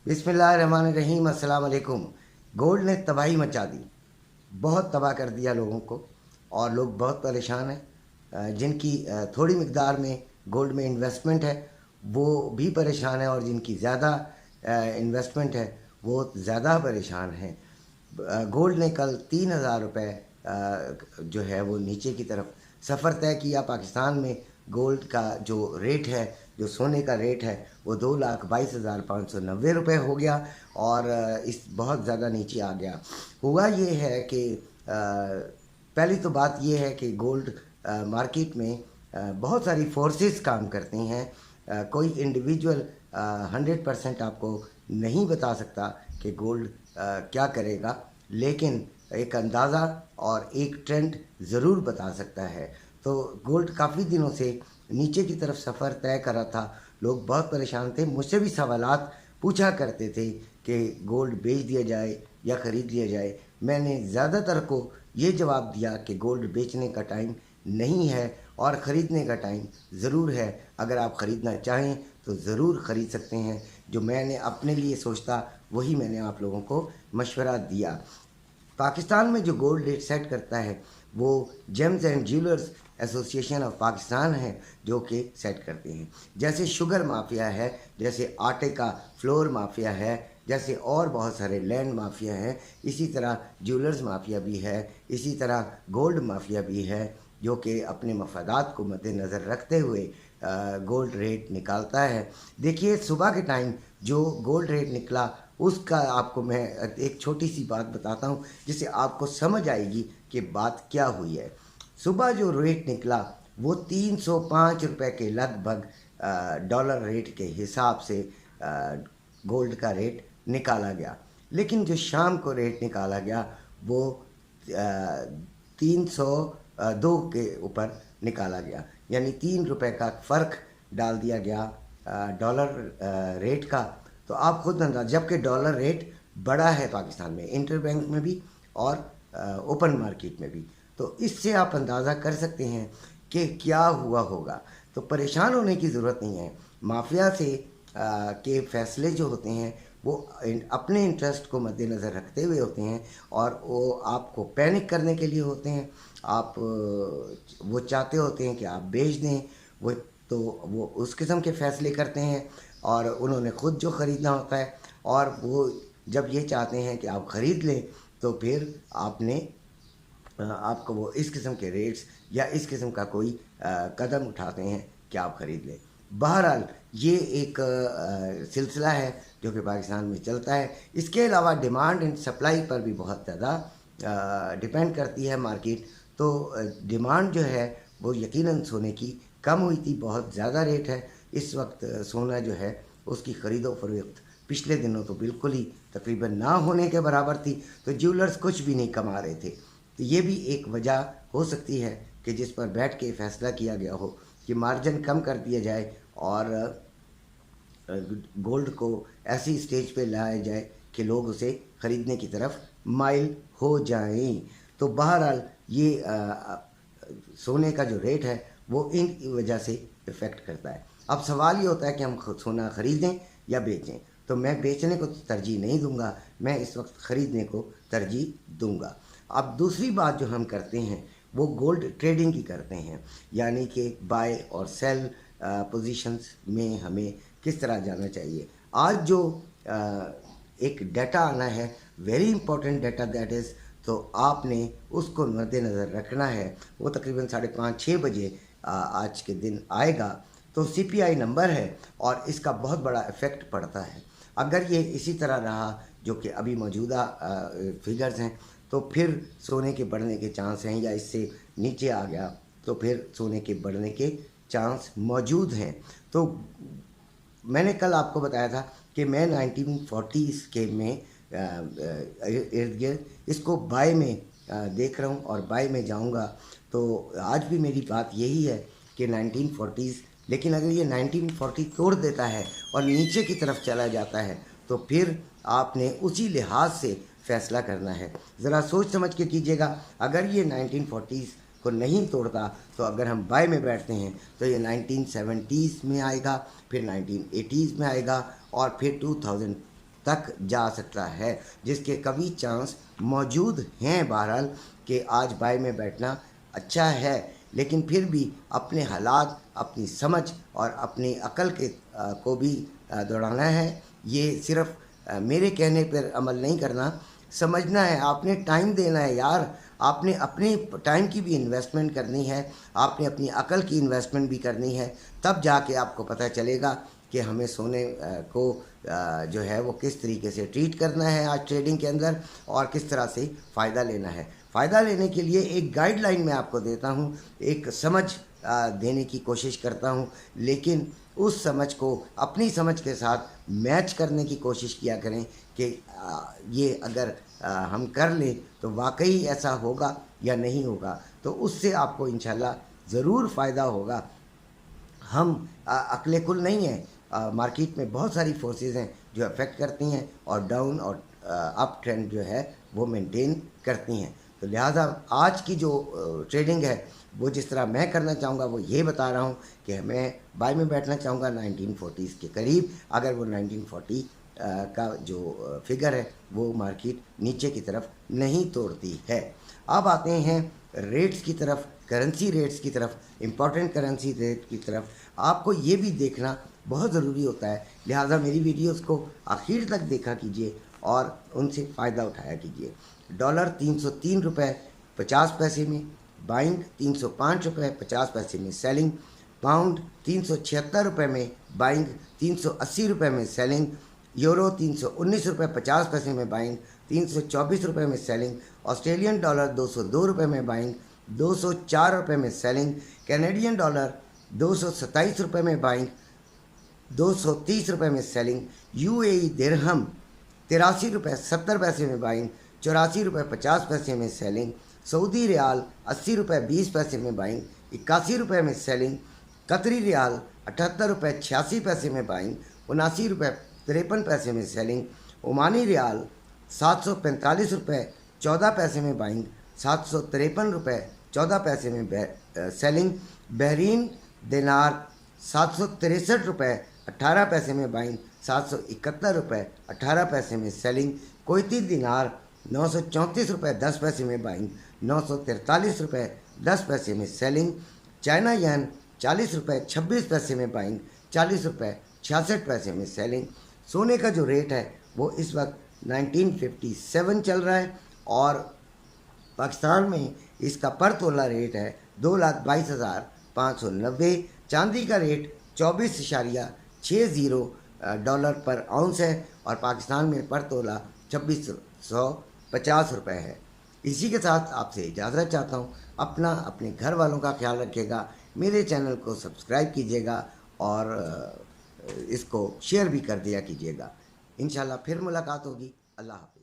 बिस्मिल्लाहिर्रहमानिर्रहीम, अस्सलाम वालेकुम। गोल्ड ने तबाही मचा दी, बहुत तबाह कर दिया लोगों को, और लोग बहुत परेशान हैं। जिनकी थोड़ी मिकदार में गोल्ड में इन्वेस्टमेंट है वो भी परेशान है, और जिनकी ज़्यादा इन्वेस्टमेंट है वो ज़्यादा परेशान हैं। गोल्ड ने कल 3,000 रुपये जो है वो नीचे की तरफ सफ़र तय किया। पाकिस्तान में गोल्ड का जो रेट है, जो सोने का रेट है, वो 2,22,590 रुपये हो गया, और इस बहुत ज़्यादा नीचे आ गया। हुआ ये है कि पहली तो बात ये है कि गोल्ड मार्केट में बहुत सारी फोर्सेस काम करती हैं। कोई इंडिविजुअल 100% आपको नहीं बता सकता कि गोल्ड क्या करेगा, लेकिन एक अंदाज़ा और एक ट्रेंड ज़रूर बता सकता है। तो गोल्ड काफ़ी दिनों से नीचे की तरफ सफ़र तय कर रहा था। लोग बहुत परेशान थे, मुझसे भी सवालात पूछा करते थे कि गोल्ड बेच दिया जाए या ख़रीद लिया जाए। मैंने ज़्यादातर को ये जवाब दिया कि गोल्ड बेचने का टाइम नहीं है और ख़रीदने का टाइम ज़रूर है। अगर आप ख़रीदना चाहें तो ज़रूर ख़रीद सकते हैं। जो मैंने अपने लिए सोचता वही मैंने आप लोगों को मशवरा दिया। पाकिस्तान में जो गोल्ड रेट सेट करता है वो James and jewellers association of Pakistan है जो कि सेट करते हैं। जैसे शुगर माफिया है, जैसे आटे का फ्लोर माफिया है, जैसे और बहुत सारे लैंड माफिया हैं, इसी तरह ज्वेलर्स माफिया भी है, इसी तरह गोल्ड माफिया भी है, जो कि अपने मफादात को मद्देनज़र रखते हुए गोल्ड रेट निकालता है। देखिए, सुबह के टाइम जो गोल्ड रेट निकला उसका आपको मैं एक छोटी सी बात बताता हूँ जिससे आपको समझ आएगी कि बात क्या हुई है। सुबह जो रेट निकला वो 305 रुपये के लगभग डॉलर रेट के हिसाब से गोल्ड का रेट निकाला गया। लेकिन जो शाम को रेट निकाला गया वो 302 के ऊपर निकाला गया, यानी 3 रुपये का फ़र्क डाल दिया गया डॉलर रेट का। तो आप खुद अंदाज़ा, जबकि डॉलर रेट बड़ा है पाकिस्तान में, इंटर बैंक में भी और ओपन मार्केट में भी, तो इससे आप अंदाज़ा कर सकते हैं कि क्या हुआ होगा। तो परेशान होने की ज़रूरत नहीं है। माफिया से के फ़ैसले जो होते हैं वो अपने इंटरेस्ट को मद्देनज़र रखते हुए होते हैं, और वो आपको पैनिक करने के लिए होते हैं। आप वो चाहते होते हैं कि आप बेच दें, वो उस किस्म के फ़ैसले करते हैं, और उन्होंने ख़ुद जो ख़रीदना होता है, और वो जब ये चाहते हैं कि आप ख़रीद लें तो फिर आपको वो इस किस्म के रेट्स या इस किस्म का कोई कदम उठाते हैं कि आप ख़रीद लें। बहरहाल ये एक सिलसिला है जो कि पाकिस्तान में चलता है। इसके अलावा डिमांड एंड सप्लाई पर भी बहुत ज़्यादा डिपेंड करती है मार्केट। तो डिमांड जो है वो यकीनन सोने की कम हुई थी, बहुत ज़्यादा रेट है इस वक्त सोना जो है उसकी ख़रीदो फरोख्त पिछले दिनों तो बिल्कुल ही तकरीबन ना होने के बराबर थी। तो ज्वेलर्स कुछ भी नहीं कमा रहे थे। तो ये भी एक वजह हो सकती है कि जिस पर बैठ के फ़ैसला किया गया हो कि मार्जिन कम कर दिया जाए और गोल्ड को ऐसी स्टेज पे लाया जाए कि लोग उसे ख़रीदने की तरफ माइल हो जाएं। तो बहरहाल ये सोने का जो रेट है वो इन वजह से इफ़ेक्ट करता है। अब सवाल ये होता है कि हम सोना ख़रीदें या बेचें। तो मैं बेचने को तरजीह नहीं दूंगा, मैं इस वक्त ख़रीदने को तरजीह दूंगा। अब दूसरी बात जो हम करते हैं वो गोल्ड ट्रेडिंग की करते हैं, यानी कि बाय और सेल पोजीशंस में हमें किस तरह जाना चाहिए। आज जो एक डाटा आना है, very important data that is, तो आपने उसको मद्देनज़र रखना है। वो तकरीबन 5:30-6 बजे आज के दिन आएगा। तो CPI नंबर है और इसका बहुत बड़ा इफ़ेक्ट पड़ता है। अगर ये इसी तरह रहा जो कि अभी मौजूदा फिगर्स हैं तो फिर सोने के बढ़ने के चांस हैं, या इससे नीचे आ गया तो फिर सोने के बढ़ने के चांस मौजूद हैं। तो मैंने कल आपको बताया था कि मैं 1940s के में इर्द गिर्द इसको बाय में देख रहा हूँ और बाय में जाऊँगा। तो आज भी मेरी बात यही है कि 1940s, लेकिन अगर ये 1940 तोड़ देता है और नीचे की तरफ चला जाता है तो फिर आपने उसी लिहाज से फ़ैसला करना है। ज़रा सोच समझ के कीजिएगा। अगर ये 1940s को नहीं तोड़ता तो अगर हम बाय में बैठते हैं तो ये 1970s में आएगा, फिर 1980s में आएगा, और फिर تک جا سکتا ہے، جس کے کبھی چانس موجود ہیں بہرحال کہ آج بائی میں بیٹھنا اچھا ہے، لیکن پھر بھی اپنے حالات، اپنی سمجھ اور اپنی عقل کو بھی دوڑانا ہے۔ یہ صرف میرے کہنے پر عمل نہیں کرنا، سمجھنا ہے، آپ نے ٹائم دینا ہے یار، آپ نے اپنے ٹائم کی بھی انویسٹمنٹ کرنی ہے، آپ نے اپنی عقل کی انویسٹمنٹ بھی کرنی ہے، تب جا کے آپ کو پتہ چلے گا کہ ہمیں سونے کو جو ہے وہ کس طریقے سے ٹریٹ کرنا ہے آج ٹریڈنگ کے اندر، اور کس طرح سے فائدہ لینا ہے۔ فائدہ لینے کے لیے ایک گائیڈ لائن میں آپ کو دیتا ہوں، ایک سمجھ دینے کی کوشش کرتا ہوں، لیکن اس سمجھ کو اپنی سمجھ کے ساتھ میچ کرنے کی کوشش کیا کریں کہ یہ اگر ہم کر لیں تو واقعی ایسا ہوگا یا نہیں ہوگا، تو اس سے آپ کو انشاءاللہ ضرور فائدہ ہوگا۔ ہم عقل کل نہیں ہیں، مارکیٹ میں بہت ساری فورسز ہیں جو افیکٹ کرتی ہیں اور ڈاؤن اور اپ ٹرینڈ جو ہے وہ مینٹین کرتی ہیں۔ تو لہٰذا آج کی جو ٹریڈنگ ہے وہ جس طرح میں کرنا چاہوں گا وہ یہ بتا رہا ہوں کہ میں بائی میں بیٹھنا چاہوں گا 1940 کے قریب، اگر وہ 1940 کا جو فگر ہے وہ مارکیٹ نیچے کی طرف نہیں توڑتی ہے۔ اب آتے ہیں ریٹس کی طرف، کرنسی ریٹس کی طرف، امپورٹنٹ کرنسی ریٹ کی طرف۔ آپ کو یہ بھی دیکھنا بہت ضروری ہوتا ہے، لہٰذا میری ویڈیوز کو آخر تک دیکھا کیجیے اور ان سے فائدہ اٹھایا کیجیے۔ ڈالر 303 روپے 50 پیسے میں بائنگ، 305 روپے 50 پیسے میں سیلنگ، پاؤنڈ 376 روپے میں بائنگ، 380 روپے میں سیلنگ، یورو 319 روپے 50 پیسے میں بائنگ، 324 روپے میں سیلنگ، آسٹریلین ڈالر 202 روپے میں بائنگ، 204 روپے میں سیلنگ، کینیڈین ڈالر 227 روپے میں بائنگ، 230 روپے میں سیلنگ، یو اے ای درہم 83 روپے 70 پیسے میں بائنگ، 84 روپے 50 پیسے میں سیلنگ، سعودی ریال 80 روپے 20 پیسے میں بائنگ، 81 روپے میں سیلنگ، قطری ریال 78 روپے 86 پیسے میں بائنگ، 79 روپے 53 پیسے میں سیلنگ، عمانی ریال 745 روپے 14 پیسے میں بائنگ، 753 روپے 14 پیسے میں سیلنگ، بحرین دینار 763 روپے 18 پیسے میں بائنگ، 771 روپے 18 پیسے میں سیلنگ، کویتی دینار 934 روپے 10 پیسے میں بائنگ، 943 روپے 10 پیسے میں سیلنگ، چائنا ین 40 روپے 26 پیسے میں بائنگ، 40 روپے 66 پیسے میں سیلنگ۔ سونے کا جو ریٹ ہے وہ اس وقت 1957 چل رہا ہے، اور پاکستان میں اس کا پر تولہ ریٹ ہے 2,22,590۔ چاندی کا ریٹ 24.60 ڈالر پر اونس ہے، اور پاکستان میں پر تولہ 2650 روپے ہے۔ اسی کے ساتھ آپ سے اجازت چاہتا ہوں، اپنے گھر والوں کا خیال رکھیے گا، میرے چینل کو سبسکرائب کیجیے گا اور اس کو شیئر بھی کر دیا کیجیے گا۔ انشاءاللہ پھر ملاقات ہوگی۔ اللہ حافظ۔